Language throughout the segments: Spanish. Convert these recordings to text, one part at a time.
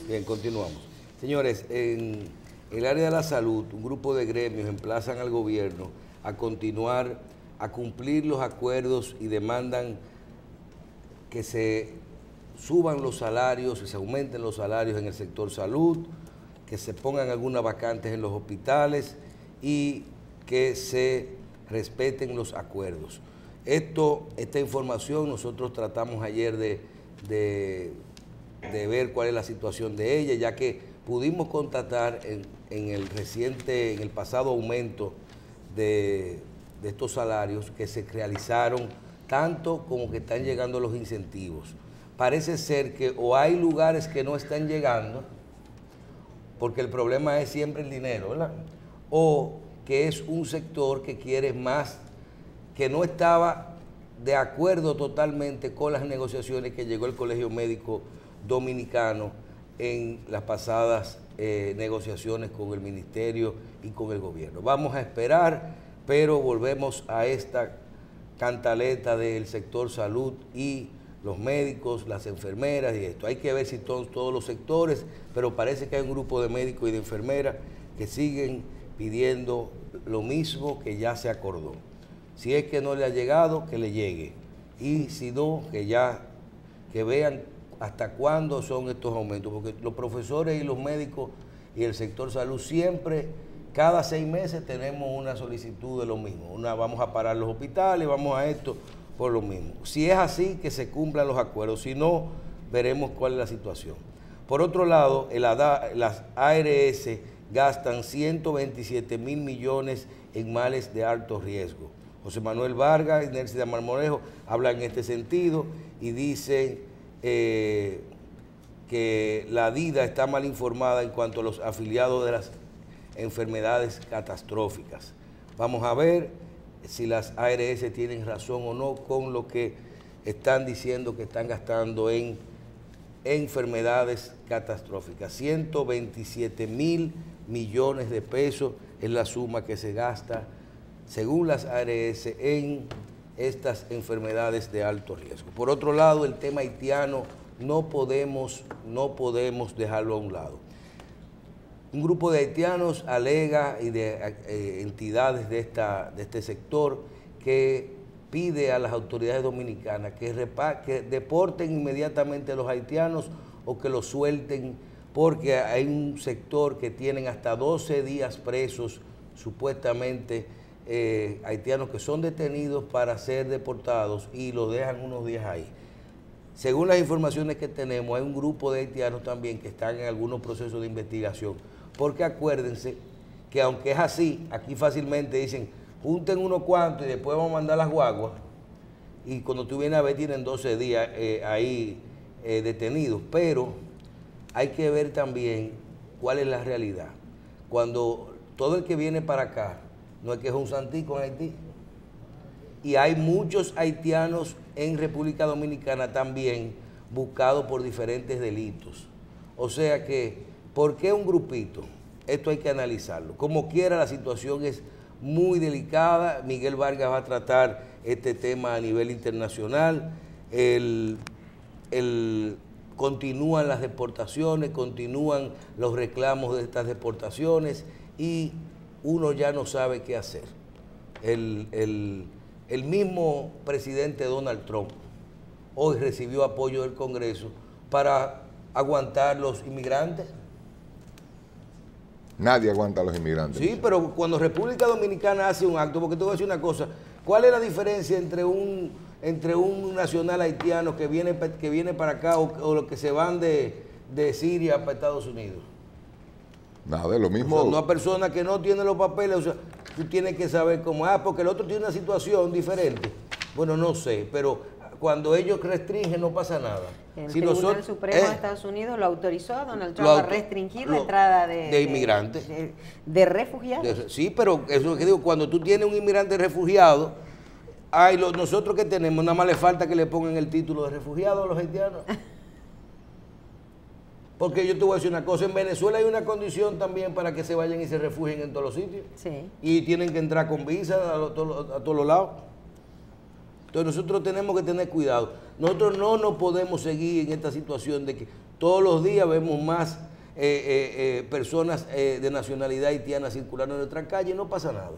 Bien, continuamos. Señores, en el área de la salud, un grupo de gremios emplazan al gobierno a continuar, a cumplir los acuerdos y demandan que se suban los salarios, que se aumenten los salarios en el sector salud, que se pongan algunas vacantes en los hospitales y que se respeten los acuerdos. Esta información nosotros tratamos ayer de ver cuál es la situación de ella, ya que pudimos constatar en el pasado aumento de estos salarios que se realizaron, tanto como que están llegando los incentivos. Parece ser que o hay lugares que no están llegando, porque el problema es siempre el dinero, ¿verdad? O que es un sector que quiere más, que no estaba de acuerdo totalmente con las negociaciones que llegó el Colegio Médico Dominicano en las pasadas negociaciones con el Ministerio y con el gobierno. Vamos a esperar, pero volvemos a esta cantaleta del sector salud y los médicos, las enfermeras y esto. Hay que ver si todos los sectores, pero parece que hay un grupo de médicos y de enfermeras que siguen pidiendo lo mismo que ya se acordó. Si es que no le ha llegado, que le llegue. Y si no, que vean hasta cuándo son estos aumentos, porque los profesores y los médicos y el sector salud siempre, cada 6 meses tenemos una solicitud de lo mismo. Vamos a parar los hospitales, vamos a esto por lo mismo. Si es así, que se cumplan los acuerdos, si no, veremos cuál es la situación. Por otro lado, las ARS gastan 127 mil millones en males de alto riesgo. José Manuel Vargas y Nelcy de Marmolejo hablan en este sentido y dicen que la DIDA está mal informada en cuanto a los afiliados de las enfermedades catastróficas. Vamos a ver si las ARS tienen razón o no con lo que están diciendo que están gastando en enfermedades catastróficas. 127 mil millones de pesos es la suma que se gasta, según las ARS, en estas enfermedades de alto riesgo. Por otro lado, el tema haitiano no podemos dejarlo a un lado. Un grupo de haitianos alega y de entidades de este sector que pide a las autoridades dominicanas que deporten inmediatamente a los haitianos o que los suelten, porque hay un sector que tienen hasta 12 días presos, supuestamente haitianos que son detenidos para ser deportados y los dejan unos días ahí. Según las informaciones que tenemos, hay un grupo de haitianos también que están en algunos procesos de investigación, porque acuérdense que aunque es así, aquí fácilmente dicen, junten unos cuantos y después vamos a mandar las guaguas, y cuando tú vienes a ver tienen 12 días ahí detenidos, pero hay que ver también cuál es la realidad. Cuando todo el que viene para acá, no es que es un santico en Haití, y hay muchos haitianos en República Dominicana también buscados por diferentes delitos. O sea que, ¿por qué un grupito? Esto hay que analizarlo. Como quiera, la situación es muy delicada. Miguel Vargas va a tratar este tema a nivel internacional. Continúan las deportaciones, continúan los reclamos de estas deportaciones y uno ya no sabe qué hacer. El mismo presidente Donald Trump hoy recibió apoyo del Congreso para aguantar los inmigrantes. Nadie aguanta a los inmigrantes. Sí, pero cuando República Dominicana hace un acto, porque te voy a decir una cosa, ¿cuál es la diferencia entre un nacional haitiano que viene para acá o los que se van de Siria para Estados Unidos? Nada, es lo mismo. O sea, una persona que no tiene los papeles, o sea, tú tienes que saber cómo, porque el otro tiene una situación diferente. Bueno, no sé, pero cuando ellos restringen no pasa nada. El Tribunal Supremo de Estados Unidos lo autorizó a Donald Trump a restringir la entrada de inmigrantes. De refugiados. Sí, pero eso es lo que digo, cuando tú tienes un inmigrante refugiado, nosotros que tenemos, nada más le falta que le pongan el título de refugiado a los haitianos. Porque yo te voy a decir una cosa, en Venezuela hay una condición también para que se vayan y se refugien en todos los sitios. Sí. Y tienen que entrar con visa a todos los lados. Entonces nosotros tenemos que tener cuidado. Nosotros no nos podemos seguir en esta situación de que todos los días vemos más personas de nacionalidad haitiana circulando en nuestra calle y no pasa nada.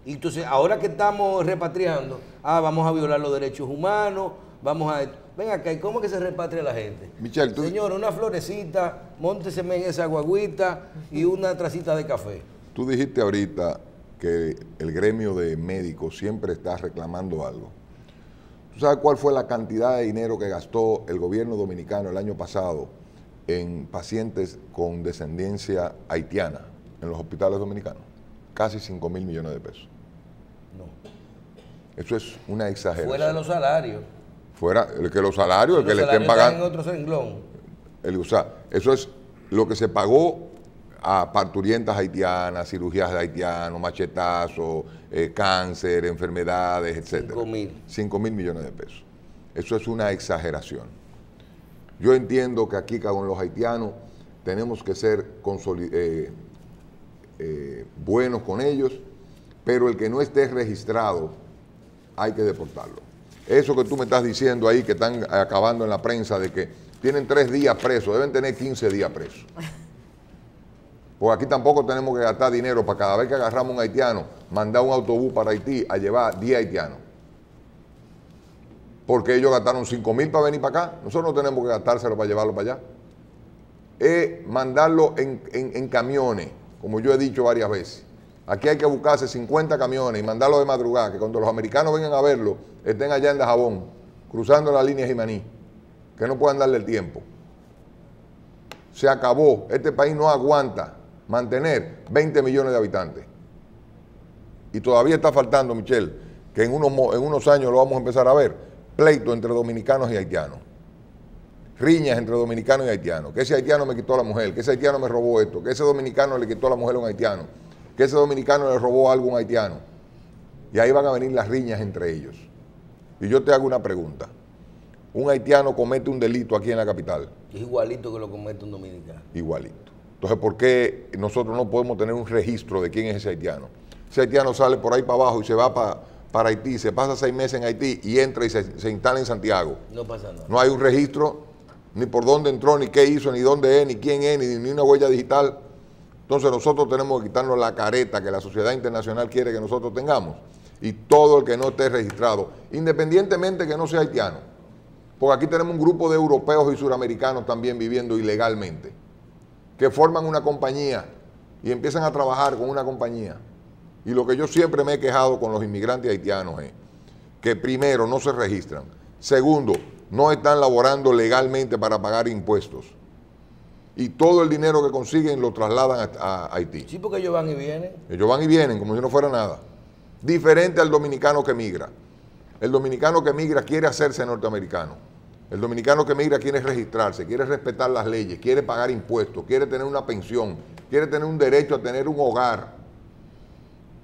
Y entonces, ahora que estamos repatriando, vamos a violar los derechos humanos, vamos a... Ven acá, ¿y cómo es que se repatria la gente? Michelle, tú... Señor, una florecita, mónteseme en esa guaguita y una tracita de café. Tú dijiste ahorita que el gremio de médicos siempre está reclamando algo. ¿Tú sabes cuál fue la cantidad de dinero que gastó el gobierno dominicano el año pasado en pacientes con descendencia haitiana en los hospitales dominicanos? Casi 5.000 millones de pesos. No. Eso es una exageración. Fuera de los salarios. Fuera, que los salarios, el que le estén pagando. En otro renglón. Eso es lo que se pagó a parturientas haitianas, cirugías de haitianos, machetazos, cáncer, enfermedades, etc. 5.000 millones de pesos. Eso es una exageración. Yo entiendo que aquí con los haitianos tenemos que ser buenos con ellos, pero el que no esté registrado hay que deportarlo. Eso que tú me estás diciendo ahí, que están acabando en la prensa de que tienen 3 días presos, deben tener 15 días presos. Porque aquí tampoco tenemos que gastar dinero para cada vez que agarramos un haitiano, mandar un autobús para Haití a llevar 10 haitianos. Porque ellos gastaron 5.000 para venir para acá, nosotros no tenemos que gastárselo para llevarlo para allá. Es mandarlo en camiones, como yo he dicho varias veces. Aquí hay que buscarse 50 camiones y mandarlos de madrugada, que cuando los americanos vengan a verlo, estén allá en Dajabón, cruzando la línea Jimaní, que no puedan darle el tiempo. Se acabó. Este país no aguanta mantener 20 millones de habitantes. Y todavía está faltando, Michelle, que en unos años lo vamos a empezar a ver, pleito entre dominicanos y haitianos. Riñas entre dominicanos y haitianos. Que ese haitiano me quitó a la mujer, que ese haitiano me robó esto, que ese dominicano le quitó a la mujer a un haitiano, que ese dominicano le robó algo a un haitiano. Y ahí van a venir las riñas entre ellos. Y yo te hago una pregunta. Un haitiano comete un delito aquí en la capital. Es igualito que lo comete un dominicano. Igualito. Entonces, ¿por qué nosotros no podemos tener un registro de quién es ese haitiano? Ese haitiano sale por ahí para abajo y se va para Haití, se pasa 6 meses en Haití y entra y se instala en Santiago. No pasa nada. No hay un registro, ni por dónde entró, ni qué hizo, ni dónde es, ni quién es, ni una huella digital. Entonces nosotros tenemos que quitarnos la careta que la sociedad internacional quiere que nosotros tengamos. Y todo el que no esté registrado, independientemente que no sea haitiano. Porque aquí tenemos un grupo de europeos y suramericanos también viviendo ilegalmente, que forman una compañía y empiezan a trabajar con una compañía. Y lo que yo siempre me he quejado con los inmigrantes haitianos es que primero no se registran, segundo, no están laborando legalmente para pagar impuestos. Y todo el dinero que consiguen lo trasladan a Haití. Sí, porque ellos van y vienen. Ellos van y vienen como si no fuera nada. Diferente al dominicano que migra. El dominicano que migra quiere hacerse norteamericano. El dominicano que migra quiere registrarse, quiere respetar las leyes, quiere pagar impuestos, quiere tener una pensión, quiere tener un derecho a tener un hogar.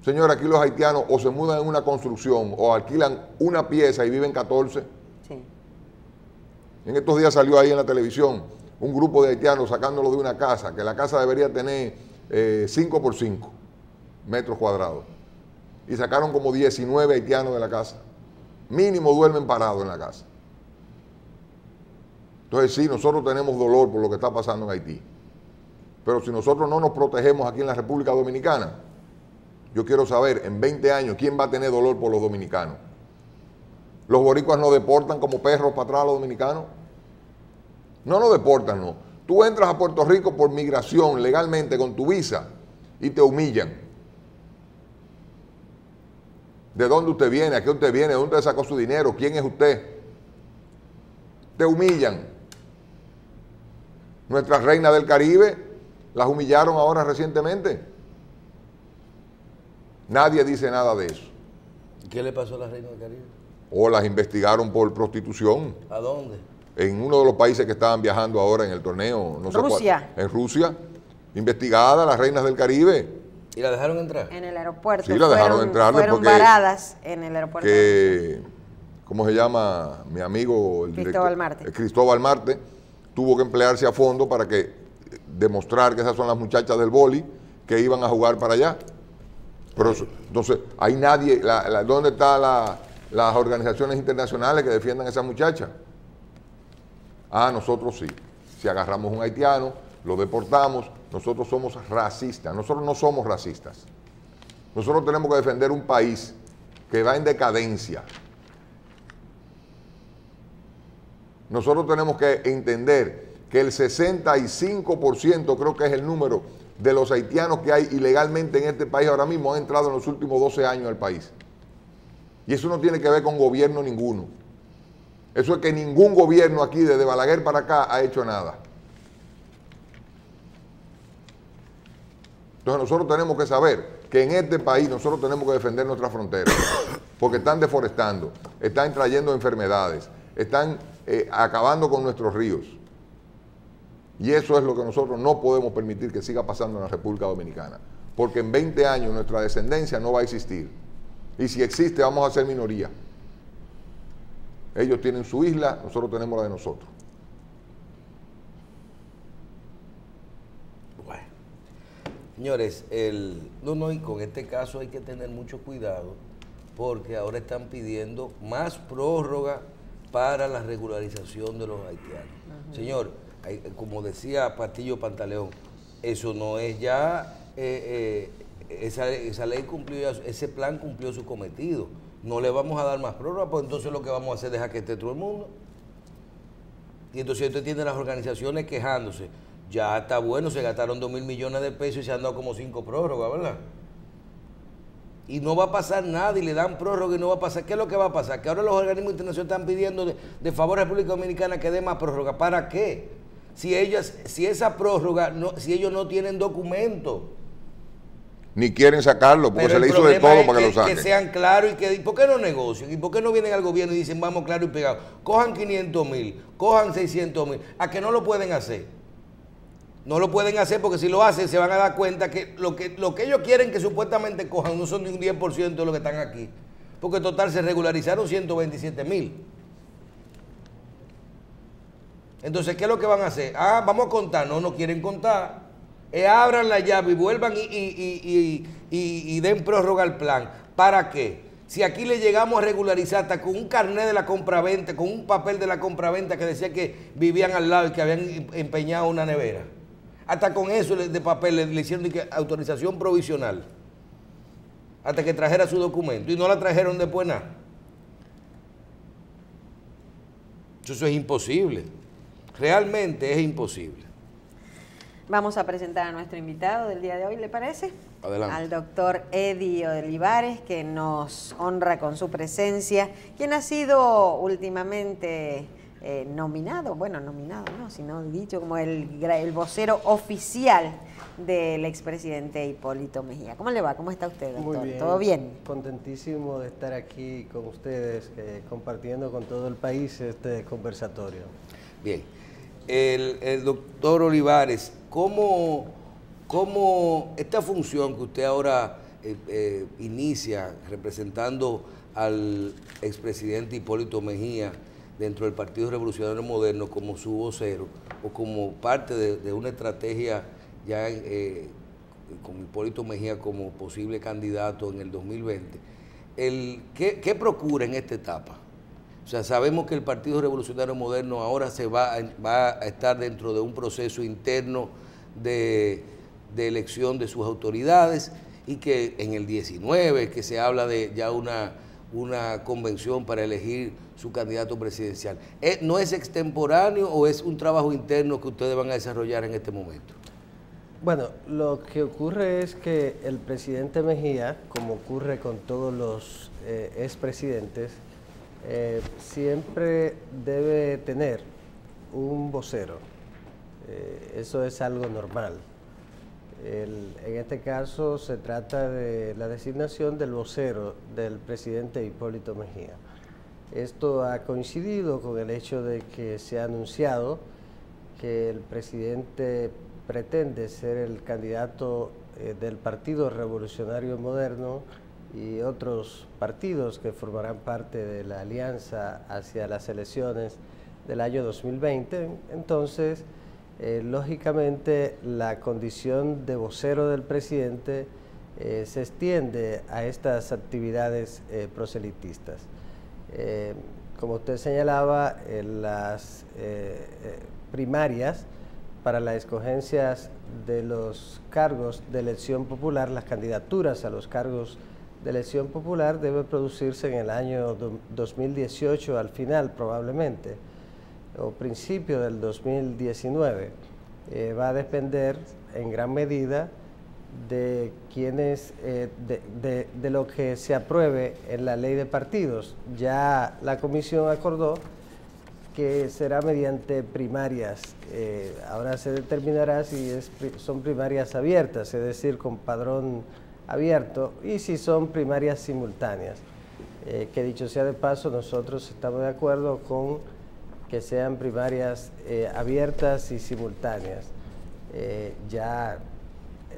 Señor, aquí los haitianos o se mudan en una construcción o alquilan una pieza y viven 14. Sí. En estos días salió ahí en la televisión un grupo de haitianos sacándolo de una casa, que la casa debería tener 5 por 5 metros cuadrados. Y sacaron como 19 haitianos de la casa. Mínimo duermen parados en la casa. Entonces sí, nosotros tenemos dolor por lo que está pasando en Haití. Pero si nosotros no nos protegemos aquí en la República Dominicana, yo quiero saber, en 20 años, ¿quién va a tener dolor por los dominicanos? ¿Los boricuas no deportan como perros para atrás a los dominicanos? No nos deportan, no. Tú entras a Puerto Rico por migración legalmente con tu visa y te humillan. ¿De dónde usted viene? ¿A qué usted viene? ¿De dónde usted sacó su dinero? ¿Quién es usted? Te humillan. Nuestras reinas del Caribe las humillaron ahora recientemente. Nadie dice nada de eso. ¿Qué le pasó a las reinas del Caribe? O las investigaron por prostitución. ¿A dónde? En uno de los países que estaban viajando ahora en el torneo. No sé Rusia. Cuál, en Rusia. Investigadas las reinas del Caribe. ¿Y la dejaron entrar? En el aeropuerto. Sí, la dejaron entrar. Fueron varadas en el aeropuerto. ¿Cómo se llama? Mi amigo, el Cristóbal Marte. Cristóbal Marte, tuvo que emplearse a fondo para que demostrar que esas son las muchachas del boli que iban a jugar para allá. Pero entonces, hay nadie, ¿dónde está las organizaciones internacionales que defiendan a esa muchacha. Ah, nosotros sí. Si agarramos un haitiano, lo deportamos, nosotros somos racistas. Nosotros no somos racistas. Nosotros tenemos que defender un país que va en decadencia. Nosotros tenemos que entender que el 65%, creo que es el número, de los haitianos que hay ilegalmente en este país ahora mismo han entrado en los últimos 12 años al país. Y eso no tiene que ver con gobierno ninguno. Eso es que ningún gobierno aquí, desde Balaguer para acá, ha hecho nada. Entonces nosotros tenemos que saber que en este país nosotros tenemos que defender nuestras fronteras, porque están deforestando, están trayendo enfermedades, están acabando con nuestros ríos. Y eso es lo que nosotros no podemos permitir que siga pasando en la República Dominicana, porque en 20 años nuestra descendencia no va a existir. Y si existe, vamos a ser minoría. Ellos tienen su isla, nosotros tenemos la de nosotros. Bueno, señores, y con este caso hay que tener mucho cuidado, porque ahora están pidiendo más prórroga para la regularización de los haitianos. Señor, como decía Patillo Pantaleón, eso no es ya, esa ley cumplió, ese plan cumplió su cometido. No le vamos a dar más prórroga, pues entonces lo que vamos a hacer es dejar que esté todo el mundo. Y entonces usted tiene las organizaciones quejándose. Ya está bueno, se gastaron 2.000 millones de pesos y se han dado como 5 prórrogas, ¿verdad? Y no va a pasar nada y le dan prórroga y no va a pasar. ¿Qué es lo que va a pasar? Que ahora los organismos internacionales están pidiendo de favor a la República Dominicana que dé más prórroga. ¿Para qué? Si esa prórroga, si ellos no tienen documento. Ni quieren sacarlo, porque se le hizo de todo para que lo saquen. Que sean claros y ¿por qué no negocian? ¿Y por qué no vienen al gobierno y dicen vamos claro y pegado? Cojan 500.000, cojan 600.000. ¿A que no lo pueden hacer? No lo pueden hacer porque si lo hacen se van a dar cuenta que lo que ellos quieren que supuestamente cojan no son ni un 10% de lo que están aquí. Porque total se regularizaron 127.000. Entonces, ¿qué es lo que van a hacer? Ah, vamos a contar. No quieren contar. Abran la llave y vuelvan y den prórroga al plan. ¿Para qué? Si aquí le llegamos a regularizar hasta con un carnet de la compraventa, con un papel de la compraventa que decía que vivían al lado y que habían empeñado una nevera. Hasta con eso de papel le hicieron autorización provisional. Hasta que trajera su documento. Y no la trajeron después nada. Eso es imposible. Realmente es imposible. Vamos a presentar a nuestro invitado del día de hoy, ¿le parece? Adelante. Al doctor Eddie Olivares, que nos honra con su presencia, quien ha sido últimamente nominado no, sino dicho como el vocero oficial del expresidente Hipólito Mejía. ¿Cómo le va? ¿Cómo está usted, doctor? Muy bien. ¿Todo bien? Contentísimo de estar aquí con ustedes, compartiendo con todo el país este conversatorio. Bien. El doctor Olivares, ¿cómo esta función que usted ahora inicia representando al expresidente Hipólito Mejía dentro del Partido Revolucionario Moderno como su vocero o como parte de una estrategia ya con Hipólito Mejía como posible candidato en el 2020, ¿qué procura en esta etapa? O sea, sabemos que el Partido Revolucionario Moderno ahora va a estar dentro de un proceso interno de elección de sus autoridades y que en el 19, que se habla de ya una convención para elegir su candidato presidencial. ¿No es extemporáneo o es un trabajo interno que ustedes van a desarrollar en este momento? Bueno, lo que ocurre es que el presidente Mejía, como ocurre con todos los expresidentes, siempre debe tener un vocero. Eso es algo normal. En este caso se trata de la designación del vocero del presidente Hipólito Mejía. Esto ha coincidido con el hecho de que se ha anunciado que el presidente pretende ser el candidato del Partido Revolucionario Moderno y otros partidos que formarán parte de la alianza hacia las elecciones del año 2020. Entonces, lógicamente, la condición de vocero del presidente se extiende a estas actividades proselitistas. Como usted señalaba, las primarias para las escogencias de los cargos de elección popular, las candidaturas a los cargos de elección popular debe producirse en el año 2018 al final probablemente, o principio del 2019. Va a depender en gran medida de quienes, de lo que se apruebe en la ley de partidos. Ya la comisión acordó que será mediante primarias. Ahora se determinará si son primarias abiertas, es decir, con padrón abierto, y si son primarias simultáneas. Que dicho sea de paso, nosotros estamos de acuerdo con que sean primarias abiertas y simultáneas. Ya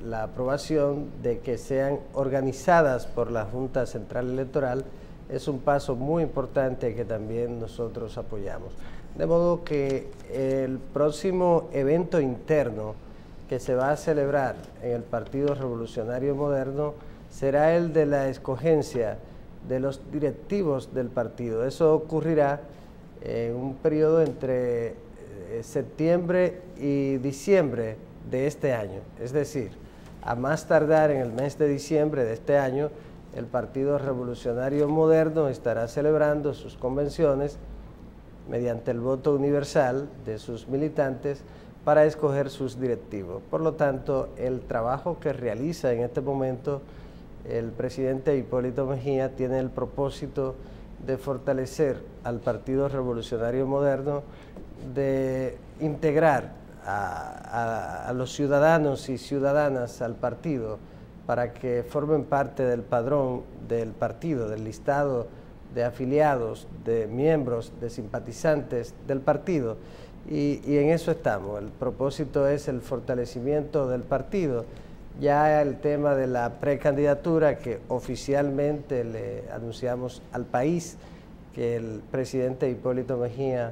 la aprobación de que sean organizadas por la Junta Central Electoral es un paso muy importante que también nosotros apoyamos. De modo que el próximo evento interno que se va a celebrar en el Partido Revolucionario Moderno será el de la escogencia de los directivos del partido. Eso ocurrirá en un periodo entre septiembre y diciembre de este año. Es decir, a más tardar en el mes de diciembre de este año, el Partido Revolucionario Moderno estará celebrando sus convenciones mediante el voto universal de sus militantes para escoger sus directivos. Por lo tanto, el trabajo que realiza en este momento el presidente Hipólito Mejía tiene el propósito de fortalecer al Partido Revolucionario Moderno, de integrar a los ciudadanos y ciudadanas al partido para que formen parte del padrón del partido, del listado de afiliados, de miembros, de simpatizantes del partido. Y en eso estamos. El propósito es el fortalecimiento del partido. Ya el tema de la precandidatura, que oficialmente le anunciamos al país que el presidente Hipólito Mejía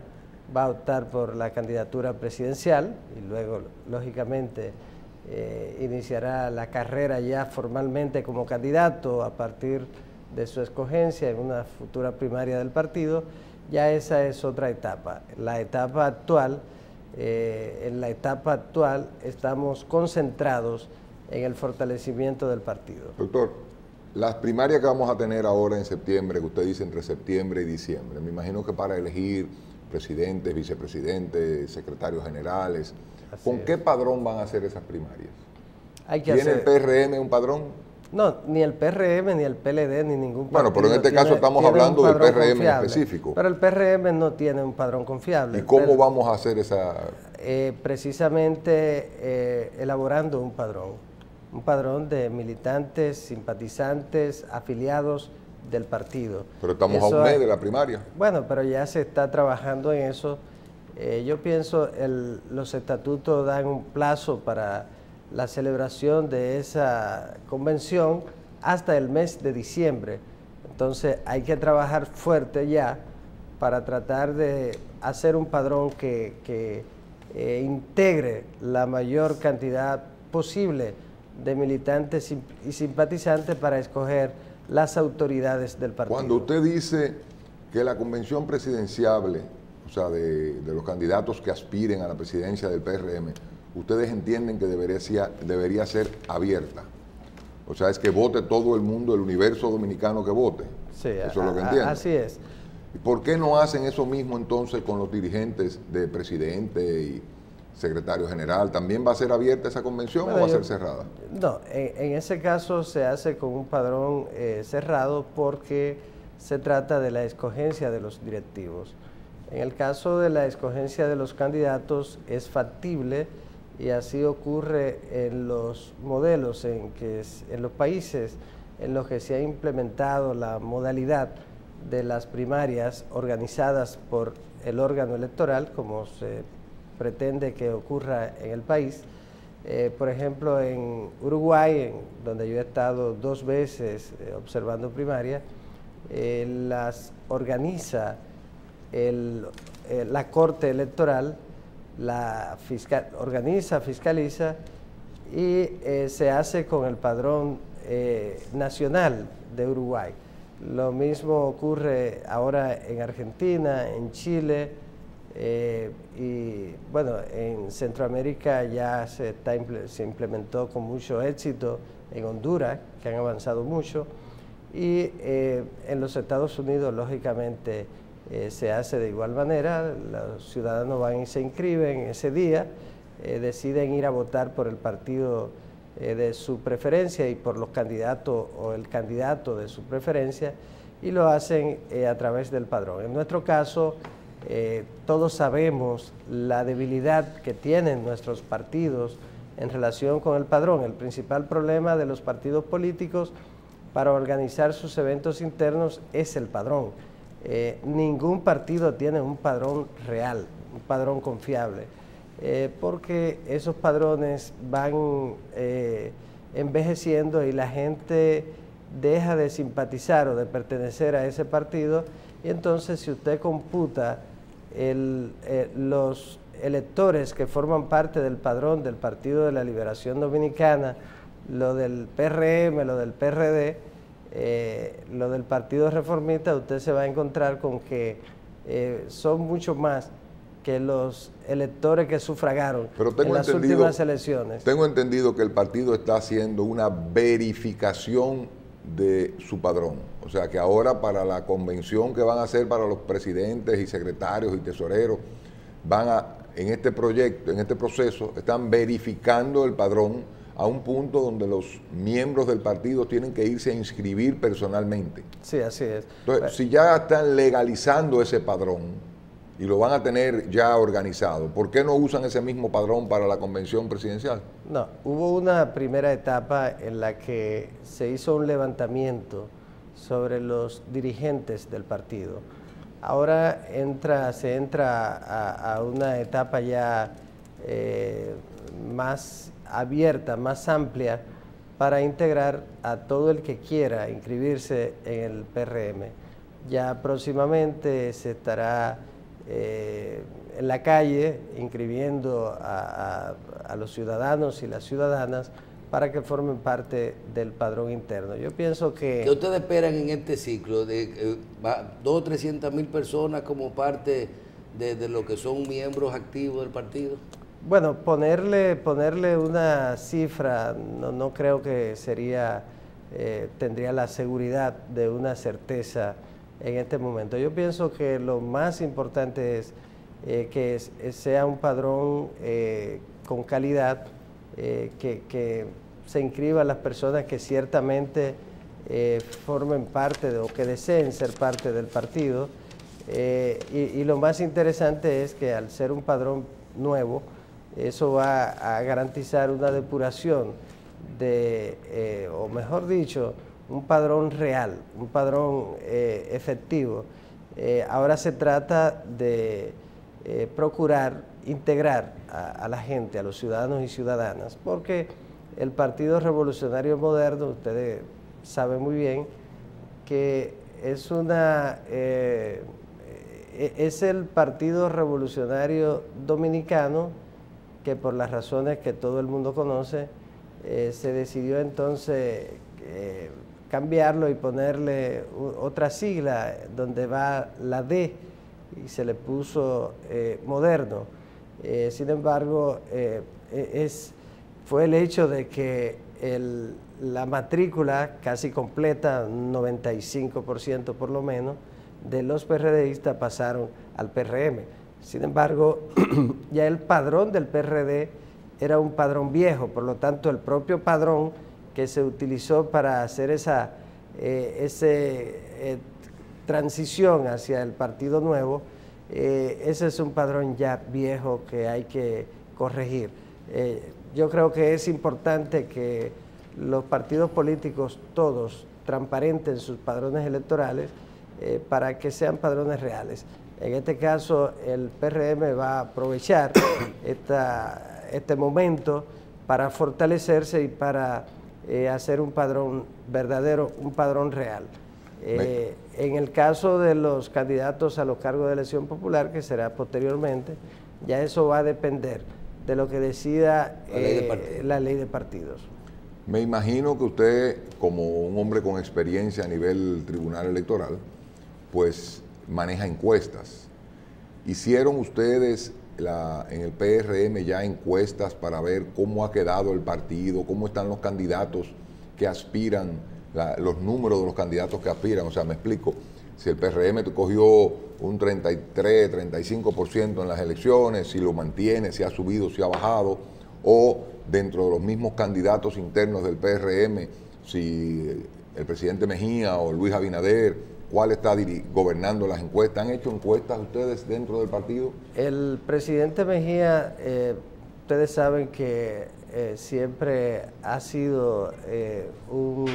va a optar por la candidatura presidencial y luego, lógicamente, iniciará la carrera ya formalmente como candidato a partir de su escogencia en una futura primaria del partido. Ya esa es otra etapa. En la etapa actual estamos concentrados en el fortalecimiento del partido. Doctor, las primarias que vamos a tener ahora en septiembre, que usted dice entre septiembre y diciembre, me imagino que para elegir presidentes, vicepresidentes, secretarios generales, ¿con qué padrón van a hacer esas primarias? ¿Tiene el PRM un padrón? No, ni el PRM, ni el PLD, ni ningún partido. Bueno, pero en este caso estamos hablando del PRM en específico. Pero el PRM no tiene un padrón confiable. ¿Y cómo vamos a hacer esa...? Precisamente elaborando un padrón de militantes, simpatizantes, afiliados del partido. Pero estamos a un mes de la primaria. Bueno, pero ya se está trabajando en eso. Yo pienso los estatutos dan un plazo para la celebración de esa convención hasta el mes de diciembre. Entonces hay que trabajar fuerte ya para tratar de hacer un padrón que integre la mayor cantidad posible de militantes y simpatizantes para escoger las autoridades del partido. Cuando usted dice que la convención presidenciable, o sea, de los candidatos que aspiren a la presidencia del PRM, ustedes entienden que debería ser abierta. O sea, es que vote todo el mundo, el universo dominicano que vote. Sí, eso es lo que entiendo. Así es. ¿Y por qué no hacen eso mismo entonces con los dirigentes de presidente y secretario general? ¿También va a ser abierta esa convención o va a ser cerrada? No, en ese caso se hace con un padrón cerrado porque se trata de la escogencia de los directivos. En el caso de la escogencia de los candidatos es factible y así ocurre en los modelos, en los países en los que se ha implementado la modalidad de las primarias organizadas por el órgano electoral, como se pretende que ocurra en el país. Por ejemplo, en Uruguay, donde yo he estado 2 veces observando primarias, las organiza la Corte Electoral, organiza, fiscaliza y se hace con el padrón nacional de Uruguay. Lo mismo ocurre ahora en Argentina, en Chile, y bueno, en Centroamérica ya se implementó con mucho éxito, en Honduras, que han avanzado mucho, y en los Estados Unidos, lógicamente, se hace de igual manera. Los ciudadanos van y se inscriben ese día, deciden ir a votar por el partido de su preferencia y por los candidatos o el candidato de su preferencia, y lo hacen a través del padrón. En nuestro caso, todos sabemos la debilidad que tienen nuestros partidos en relación con el padrón. El principal problema de los partidos políticos para organizar sus eventos internos es el padrón. Ningún partido tiene un padrón real, un padrón confiable, porque esos padrones van envejeciendo y la gente deja de simpatizar o de pertenecer a ese partido, y entonces si usted computa los electores que forman parte del padrón del Partido de la Liberación Dominicana, lo del PRM, lo del PRD, lo del Partido Reformista, usted se va a encontrar con que son mucho más que los electores que sufragaron en las últimas elecciones. Tengo entendido que el partido está haciendo una verificación de su padrón. O sea que ahora para la convención que van a hacer para los presidentes y secretarios y tesoreros, en este proyecto, en este proceso, están verificando el padrón a un punto donde los miembros del partido tienen que irse a inscribir personalmente. Sí, así es. Entonces, si ya están legalizando ese padrón y lo van a tener ya organizado, ¿por qué no usan ese mismo padrón para la convención presidencial? No, hubo una primera etapa en la que se hizo un levantamiento sobre los dirigentes del partido. Ahora se entra a una etapa ya más abierta, más amplia, para integrar a todo el que quiera inscribirse en el PRM. Ya próximamente se estará en la calle inscribiendo a los ciudadanos y las ciudadanas para que formen parte del padrón interno. Yo pienso que... ¿Qué ustedes esperan en este ciclo? ¿De 200.000 o 300.000 personas como parte de lo que son miembros activos del partido? Bueno, ponerle una cifra no creo que tendría la seguridad de una certeza en este momento. Yo pienso que lo más importante es que sea un padrón con calidad, que se inscriban las personas que ciertamente formen parte o que deseen ser parte del partido, y lo más interesante es que al ser un padrón nuevo, eso va a garantizar una depuración o mejor dicho, un padrón real, un padrón efectivo. Ahora se trata de procurar integrar a la gente, a los ciudadanos y ciudadanas, porque el Partido Revolucionario Moderno, ustedes saben muy bien que es el Partido Revolucionario Dominicano que, por las razones que todo el mundo conoce, se decidió entonces cambiarlo y ponerle otra sigla donde va la D, y se le puso Moderno. Sin embargo, fue el hecho de que la matrícula casi completa, 95% por lo menos, de los PRDistas pasaron al PRM. Sin embargo, ya el padrón del PRD era un padrón viejo, por lo tanto el propio padrón que se utilizó para hacer esa transición hacia el partido nuevo, ese es un padrón ya viejo que hay que corregir. Yo creo que es importante que los partidos políticos todos transparenten sus padrones electorales para que sean padrones reales. En este caso, el PRM va a aprovechar este momento para fortalecerse y para hacer un padrón verdadero, un padrón real. En el caso de los candidatos a los cargos de elección popular, que será posteriormente, ya eso va a depender de lo que decida la ley de partidos. Me imagino que usted, como un hombre con experiencia a nivel tribunal electoral, pues maneja encuestas. ¿Hicieron ustedes en el PRM ya encuestas para ver cómo ha quedado el partido, cómo están los candidatos que aspiran, los números de los candidatos que aspiran? O sea, me explico, si el PRM cogió un 33, 35% en las elecciones, si lo mantiene, si ha subido, si ha bajado, o dentro de los mismos candidatos internos del PRM, si el presidente Mejía o Luis Abinader, ¿cuál está gobernando las encuestas? ¿Han hecho encuestas ustedes dentro del partido? El presidente Mejía, ustedes saben que siempre ha sido un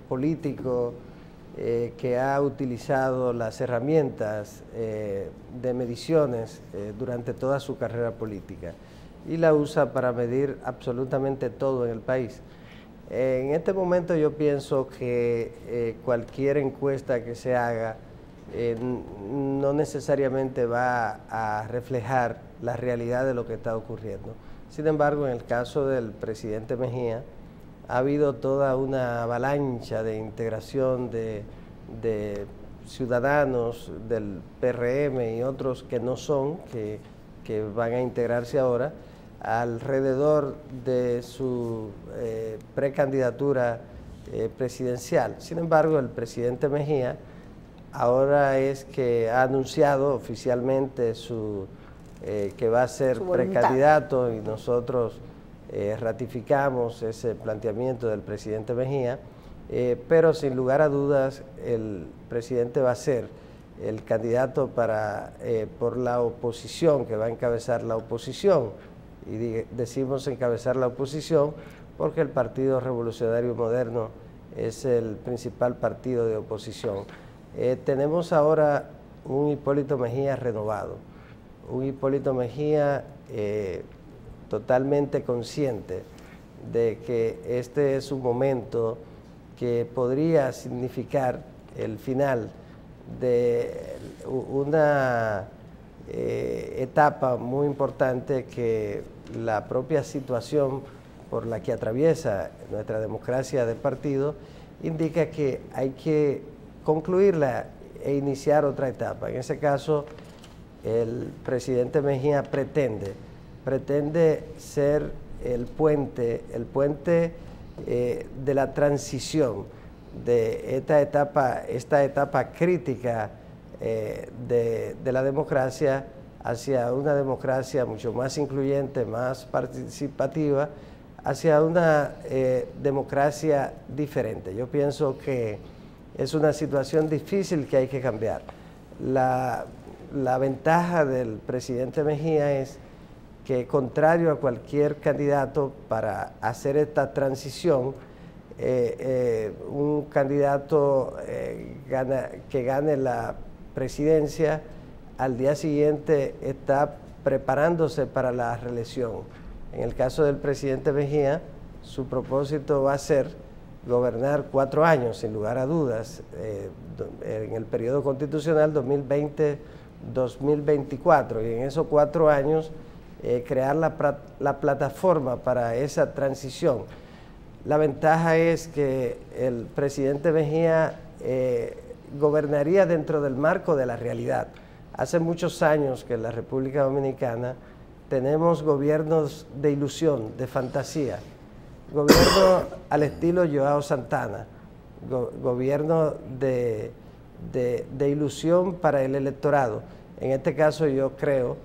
político que ha utilizado las herramientas de mediciones durante toda su carrera política y la usa para medir absolutamente todo en el país. En este momento yo pienso que cualquier encuesta que se haga no necesariamente va a reflejar la realidad de lo que está ocurriendo. Sin embargo, en el caso del presidente Mejía, ha habido toda una avalancha de integración de ciudadanos del PRM y otros que no son, que van a integrarse ahora, alrededor de su precandidatura presidencial. Sin embargo, el presidente Mejía ahora es que ha anunciado oficialmente que va a ser precandidato, y nosotros ratificamos ese planteamiento del presidente Mejía, pero sin lugar a dudas el presidente va a ser el candidato por la oposición, que va a encabezar la oposición. Y decimos encabezar la oposición porque el Partido Revolucionario Moderno es el principal partido de oposición. Tenemos ahora un Hipólito Mejía renovado, un Hipólito Mejía totalmente consciente de que este es un momento que podría significar el final de una etapa muy importante que la propia situación por la que atraviesa nuestra democracia de partido indica que hay que concluirla e iniciar otra etapa. En ese caso, el presidente Mejía pretende ser el puente de la transición de esta etapa crítica de la democracia hacia una democracia mucho más incluyente, más participativa, hacia una democracia diferente. Yo pienso que es una situación difícil que hay que cambiar. La ventaja del presidente Mejía es que, contrario a cualquier candidato para hacer esta transición, un candidato que gane la presidencia al día siguiente está preparándose para la reelección. En el caso del presidente Mejía, su propósito va a ser gobernar 4 años, sin lugar a dudas, en el periodo constitucional 2020-2024, y en esos 4 años crear la plataforma para esa transición. La ventaja es que el presidente Mejía gobernaría dentro del marco de la realidad. Hace muchos años que en la República Dominicana tenemos gobiernos de ilusión, de fantasía, gobierno al estilo Joao Santana, gobierno de ilusión para el electorado. En este caso yo creo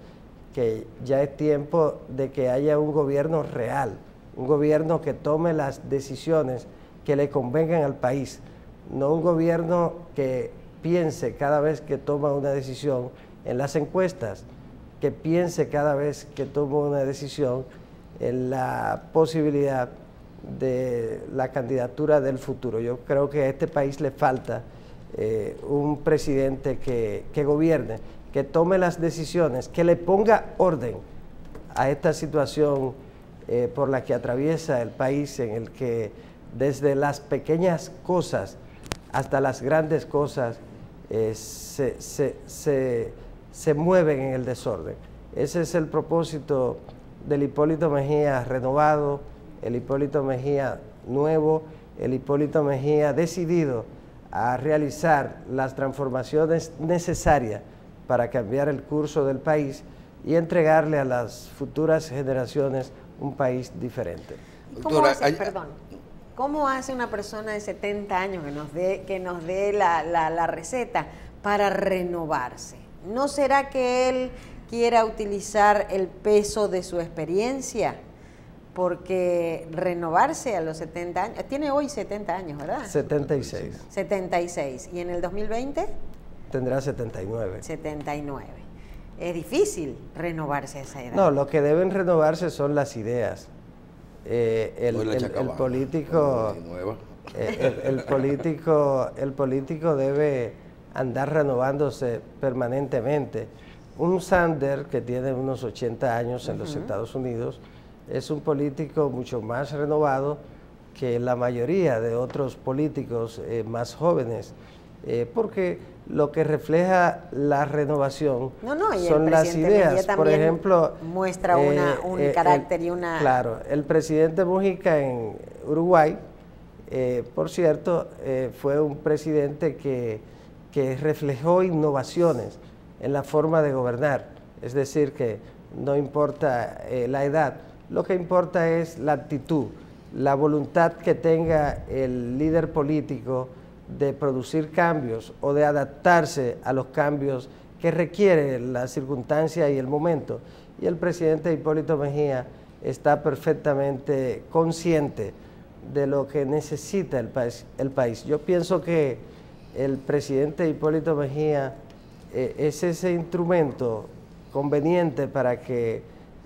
que ya es tiempo de que haya un gobierno real, un gobierno que tome las decisiones que le convengan al país, no un gobierno que piense cada vez que toma una decisión en las encuestas, que piense cada vez que toma una decisión en la posibilidad de la candidatura del futuro. Yo creo que a este país le falta un presidente que gobierne, que tome las decisiones, que le ponga orden a esta situación por la que atraviesa el país, en el que desde las pequeñas cosas hasta las grandes cosas se mueven en el desorden. Ese es el propósito del Hipólito Mejía renovado, el Hipólito Mejía nuevo, el Hipólito Mejía decidido a realizar las transformaciones necesarias para cambiar el curso del país y entregarle a las futuras generaciones un país diferente. ¿Cómo hace una persona de 70 años que nos dé la receta para renovarse? ¿No será que él quiera utilizar el peso de su experiencia? Porque renovarse a los 70 años, tiene hoy 70 años, ¿verdad? 76. 76. ¿Y en el 2020? Tendrá 79. 79. Es difícil renovarse a esa edad. No, lo que deben renovarse son las ideas. El político debe andar renovándose permanentemente. Un Sanders que tiene unos 80 años en los Estados Unidos es un político mucho más renovado que la mayoría de otros políticos más jóvenes, porque lo que refleja la renovación son las ideas. Por ejemplo, muestra un carácter y una... Claro, el presidente Mujica en Uruguay, por cierto, fue un presidente que reflejó innovaciones en la forma de gobernar. Es decir, que no importa la edad, lo que importa es la actitud, la voluntad que tenga el líder político de producir cambios o de adaptarse a los cambios que requiere la circunstancia y el momento. Y el presidente Hipólito Mejía está perfectamente consciente de lo que necesita el país. Yo pienso que el presidente Hipólito Mejía es ese instrumento conveniente para que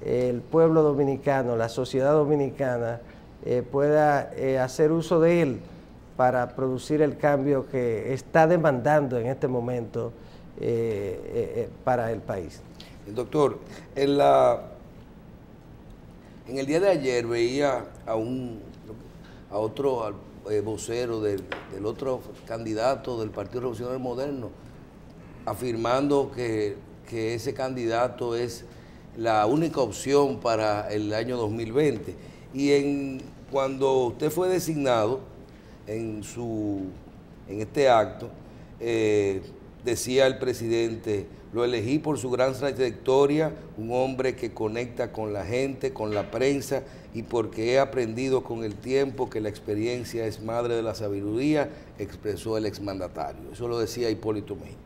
el pueblo dominicano, la sociedad dominicana, pueda hacer uso de él para producir el cambio que está demandando en este momento para el país. Doctor, en el día de ayer veía a otro vocero del otro candidato del Partido Revolucionario Moderno afirmando que ese candidato es la única opción para el año 2020. Y cuando usted fue designado en este acto, decía el presidente: lo elegí por su gran trayectoria, un hombre que conecta con la gente, con la prensa, y porque he aprendido con el tiempo que la experiencia es madre de la sabiduría, expresó el exmandatario. Eso lo decía Hipólito Mejía.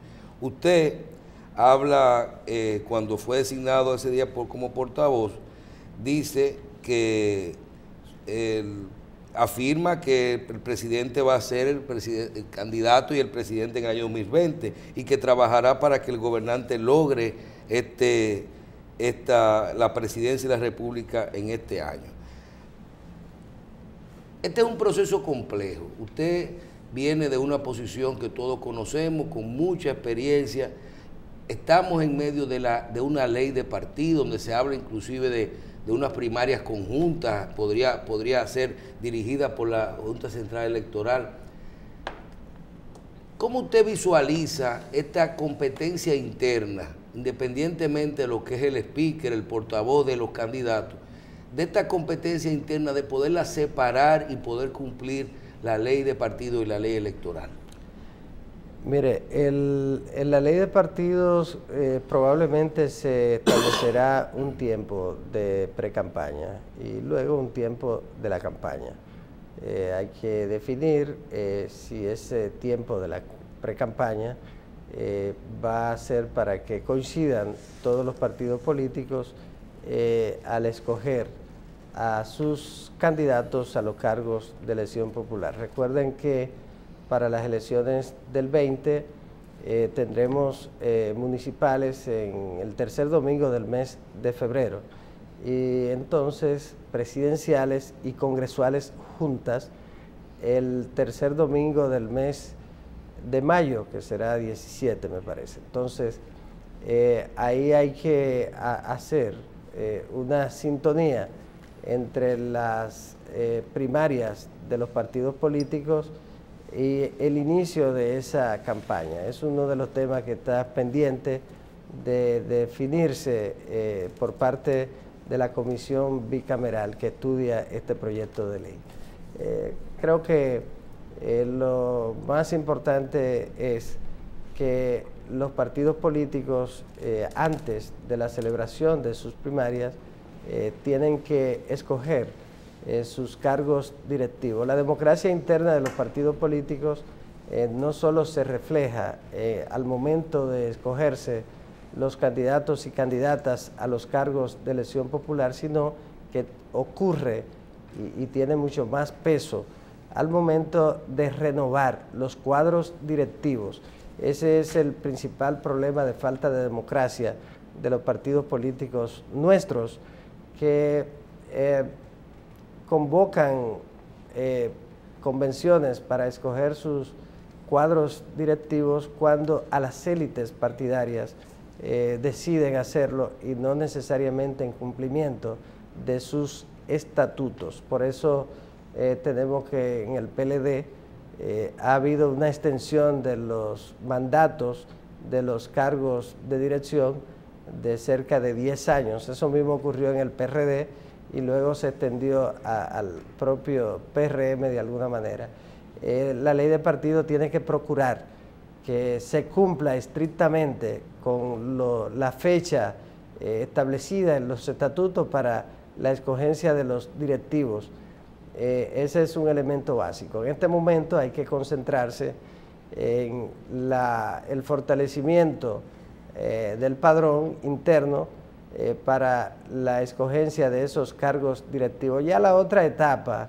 Usted habla, cuando fue designado ese día como portavoz, dice que afirma que el presidente va a ser el candidato y el presidente en el año 2020 y que trabajará para que el gobernante logre la presidencia de la República en este año. Este es un proceso complejo. Usted viene de una posición que todos conocemos, con mucha experiencia. Estamos en medio de una ley de partido donde se habla inclusive de unas primarias conjuntas, podría ser dirigida por la Junta Central Electoral. ¿Cómo usted visualiza esta competencia interna, independientemente de lo que es el speaker, el portavoz de los candidatos, de esta competencia interna de poderla separar y poder cumplir la ley de partido y la ley electoral? Mire, en la ley de partidos probablemente se establecerá un tiempo de pre-campaña y luego un tiempo de la campaña. Hay que definir si ese tiempo de la pre-campaña va a ser para que coincidan todos los partidos políticos al escoger a sus candidatos a los cargos de elección popular. Recuerden que para las elecciones del 20 tendremos municipales en el tercer domingo del mes de febrero y entonces presidenciales y congresuales juntas el tercer domingo del mes de mayo, que será 17 me parece. Entonces ahí hay que hacer una sintonía entre las primarias de los partidos políticos y el inicio de esa campaña. Es uno de los temas que está pendiente de definirse por parte de la comisión bicameral que estudia este proyecto de ley. Creo que lo más importante es que los partidos políticos, antes de la celebración de sus primarias, tienen que escoger sus cargos directivos. La democracia interna de los partidos políticos no solo se refleja al momento de escogerse los candidatos y candidatas a los cargos de elección popular, sino que ocurre y tiene mucho más peso al momento de renovar los cuadros directivos. Ese es el principal problema de falta de democracia de los partidos políticos nuestros, que convocan convenciones para escoger sus cuadros directivos cuando a las élites partidarias deciden hacerlo y no necesariamente en cumplimiento de sus estatutos. Por eso tenemos que en el PLD ha habido una extensión de los mandatos de los cargos de dirección de cerca de 10 años. Eso mismo ocurrió en el PRD y luego se extendió al propio PRM de alguna manera. La ley de partido tiene que procurar que se cumpla estrictamente con la fecha establecida en los estatutos para la escogencia de los directivos. Ese es un elemento básico. En este momento hay que concentrarse en el fortalecimiento del padrón interno para la escogencia de esos cargos directivos. Ya la otra etapa,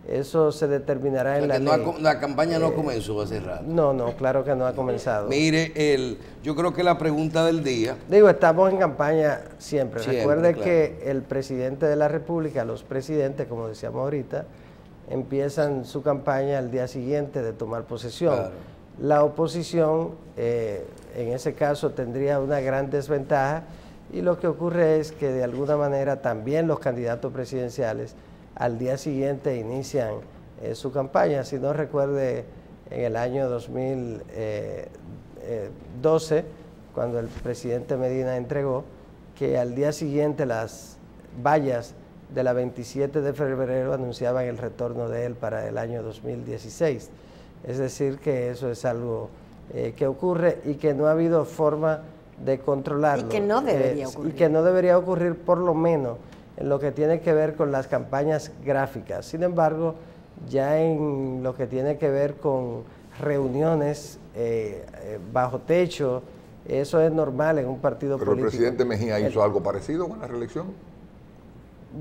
eso se determinará en la ley. La campaña no comenzó hace rato. No, claro que no ha comenzado. Mire, yo creo que la pregunta del día... Digo, estamos en campaña siempre. Recuerde claro, que el presidente de la República, los presidentes, como decíamos ahorita, empiezan su campaña al día siguiente de tomar posesión. Claro. La oposición, en ese caso, tendría una gran desventaja, y lo que ocurre es que de alguna manera también los candidatos presidenciales al día siguiente inician su campaña. Si no recuerde, en el año 2012, cuando el presidente Medina entregó que al día siguiente las vallas de la 27 de febrero anunciaban el retorno de él para el año 2016. Es decir, que eso es algo que ocurre y que no ha habido forma de controlarlo. Y que no debería ocurrir. Y que no debería ocurrir, por lo menos en lo que tiene que ver con las campañas gráficas. Sin embargo, ya en lo que tiene que ver con reuniones bajo techo, eso es normal en un partido político. Pero el presidente Mejía hizo algo parecido con la reelección.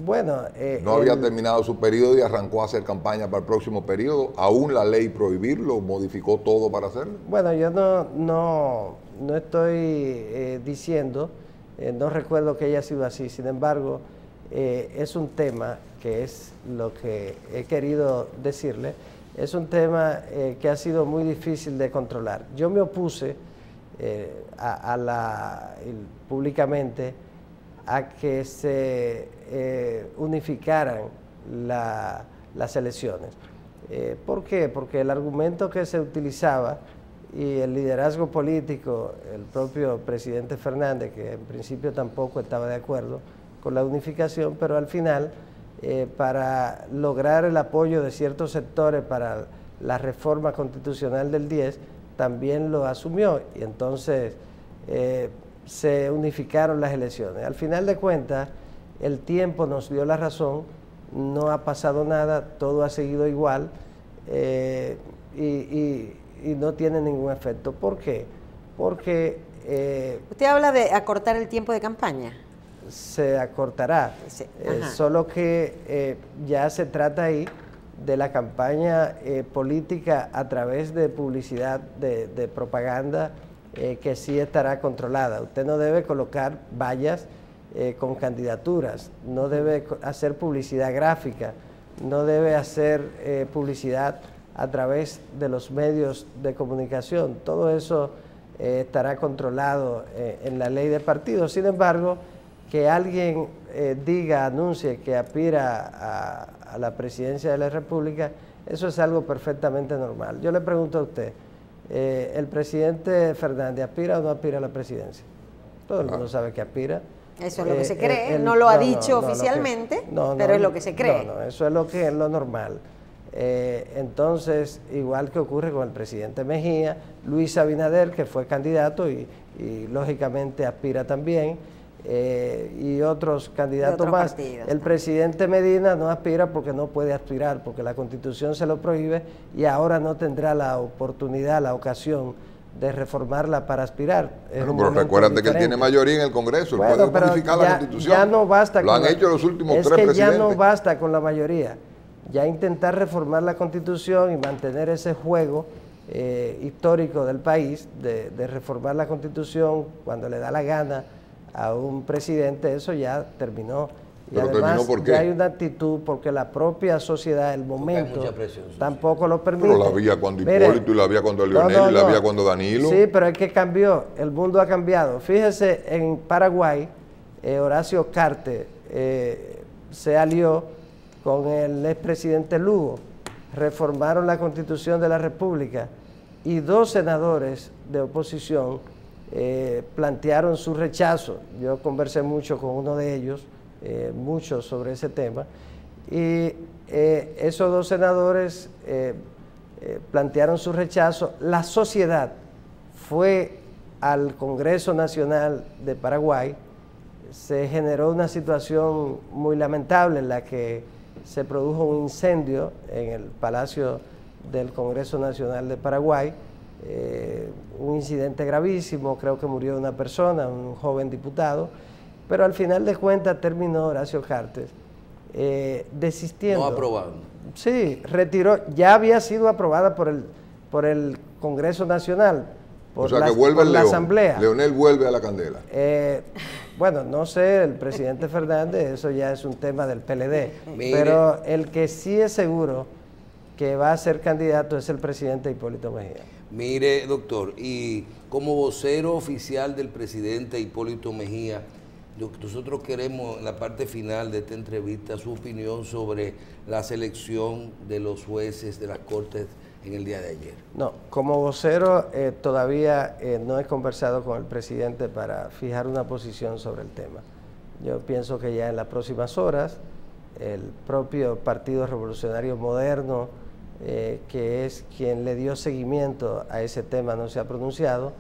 Bueno, no había terminado su periodo y arrancó a hacer campaña para el próximo periodo. Aún la ley prohibirlo, modificó todo para hacerlo. Bueno, yo no estoy diciendo, no recuerdo que haya sido así. Sin embargo, es un tema que es lo que he querido decirle. Es un tema que ha sido muy difícil de controlar. Yo me opuse públicamente a que se unificaran las elecciones. ¿Por qué? Porque el argumento que se utilizaba y el liderazgo político, el propio presidente Fernández, que en principio tampoco estaba de acuerdo con la unificación, pero al final, para lograr el apoyo de ciertos sectores para la reforma constitucional del 10, también lo asumió y entonces se unificaron las elecciones. Al final de cuentas, el tiempo nos dio la razón, no ha pasado nada, todo ha seguido igual y no tiene ningún efecto. ¿Por qué? Porque... Usted habla de acortar el tiempo de campaña. Se acortará, Sí, solo que ya se trata ahí de la campaña política a través de publicidad, de propaganda, que sí estará controlada. Usted no debe colocar vallas con candidaturas, no debe hacer publicidad gráfica, no debe hacer publicidad a través de los medios de comunicación. Todo eso estará controlado en la ley de partidos. Sin embargo, que alguien anuncie que aspira a la presidencia de la República, eso es algo perfectamente normal. Yo le pregunto a usted, ¿el presidente Fernández aspira o no aspira a la presidencia? Todo el mundo sabe que aspira. Eso es lo que se cree, no lo ha dicho oficialmente, pero es lo que se cree. No, eso es lo normal. Entonces, igual que ocurre con el presidente Mejía, Luis Abinader, que fue candidato y lógicamente aspira también, y otros candidatos más. Partidos, el presidente Medina no aspira porque no puede aspirar, porque la Constitución se lo prohíbe y ahora no tendrá la oportunidad, la ocasión de reformarla para aspirar. Bueno, pero recuérdate que él tiene mayoría en el Congreso, él puede modificar la Constitución. Ya no basta. Lo han hecho los últimos tres presidentes. Ya no basta con la mayoría. Ya intentar reformar la Constitución y mantener ese juego histórico del país de reformar la Constitución cuando le da la gana a un presidente, eso ya terminó. Y pero además terminó ¿por qué? Ya hay una actitud porque la propia sociedad, el momento, presión, tampoco lo permite. Pero la había cuando Hipólito, y la había cuando Leonel, y la había cuando Danilo. Sí, pero es que cambió, el mundo ha cambiado. Fíjese, en Paraguay, Horacio Cartes se alió con el expresidente Lugo, reformaron la Constitución de la República y 2 senadores de oposición plantearon su rechazo. Yo conversé mucho con uno de ellos, mucho sobre ese tema, y esos 2 senadores plantearon su rechazo. La sociedad fue al Congreso Nacional de Paraguay, se generó una situación muy lamentable en la que se produjo un incendio en el Palacio del Congreso Nacional de Paraguay, un incidente gravísimo, creo que murió una persona, un joven diputado, pero al final de cuentas terminó Horacio Cartes desistiendo. No aprobando. Sí, retiró, ya había sido aprobada por el Congreso Nacional, por, o sea, que vuelve la Asamblea. Leonel vuelve a la candela. Bueno, no sé, el presidente Fernández, eso ya es un tema del PLD, Mire. pero el que sí es seguro que va a ser candidato es el presidente Hipólito Mejía. Mire, doctor, y como vocero oficial del presidente Hipólito Mejía, nosotros queremos en la parte final de esta entrevista su opinión sobre la selección de los jueces de las Cortes en el día de ayer. No, como vocero todavía no he conversado con el presidente para fijar una posición sobre el tema. Yo pienso que ya en las próximas horas el propio Partido Revolucionario Moderno, que es quien le dio seguimiento a ese tema, no se ha pronunciado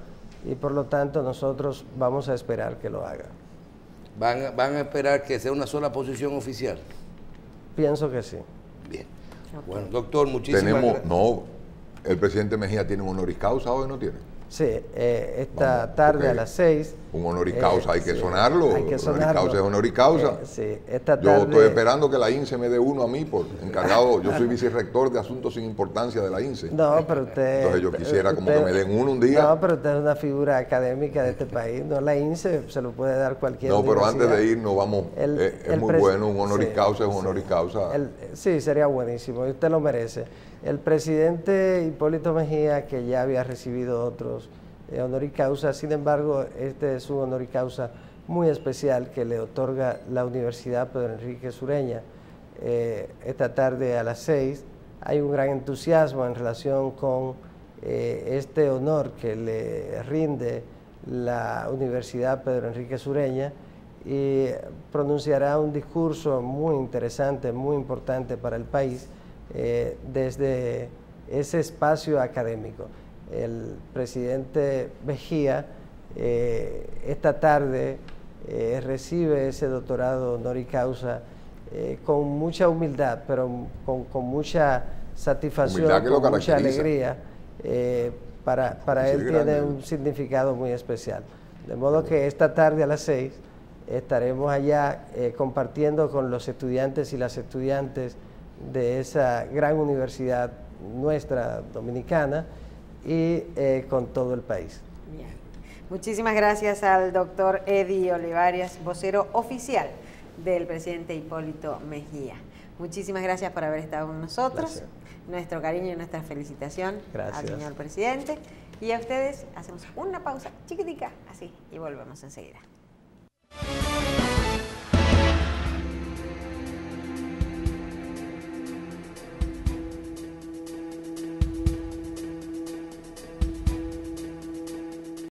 y por lo tanto nosotros vamos a esperar que lo haga. ¿Van a esperar que sea una sola posición oficial? Pienso que sí. Bien. Bueno, doctor, muchísimas gracias. No, el presidente Mejía tiene un honoris causa hoy, ¿no tiene? Sí, esta tarde a las 6. Un honoris causa, hay que sí, sonarlo. Hay que sonarlo. Honoris causa es honoris causa. Sí, esta tarde. Yo estoy esperando que la INSE me dé uno a mí por encargado. Yo soy vicerrector de asuntos sin importancia de la INSE. No, pero usted. Entonces yo quisiera como que me den uno un día. No, pero usted es una figura académica de este país. No, la INSE se lo puede dar cualquier No, pero antes universidad. de irnos, vamos. Es muy bueno, un honoris causa es un honoris causa. Sí, sería buenísimo y usted lo merece. El presidente Hipólito Mejía, que ya había recibido otros honoris causa, sin embargo, este es un honoris causa muy especial que le otorga la Universidad Pedro Enrique Sureña. Esta tarde a las 6 hay un gran entusiasmo en relación con este honor que le rinde la Universidad Pedro Enrique Sureña y pronunciará un discurso muy interesante, muy importante para el país desde ese espacio académico. El presidente Mejía esta tarde recibe ese doctorado honoris causa con mucha humildad, pero con mucha satisfacción, con mucha alegría. Para él tiene un significado muy especial. De modo que esta tarde a las 6 estaremos allá compartiendo con los estudiantes y las estudiantes de esa gran universidad nuestra dominicana y con todo el país. Bien. Muchísimas gracias al doctor Eddie Olivares, vocero oficial del presidente Hipólito Mejía. Muchísimas gracias por haber estado con nosotros. Gracias. Nuestro cariño y nuestra felicitación al señor presidente. Y a ustedes hacemos una pausa chiquitica, así, y volvemos enseguida.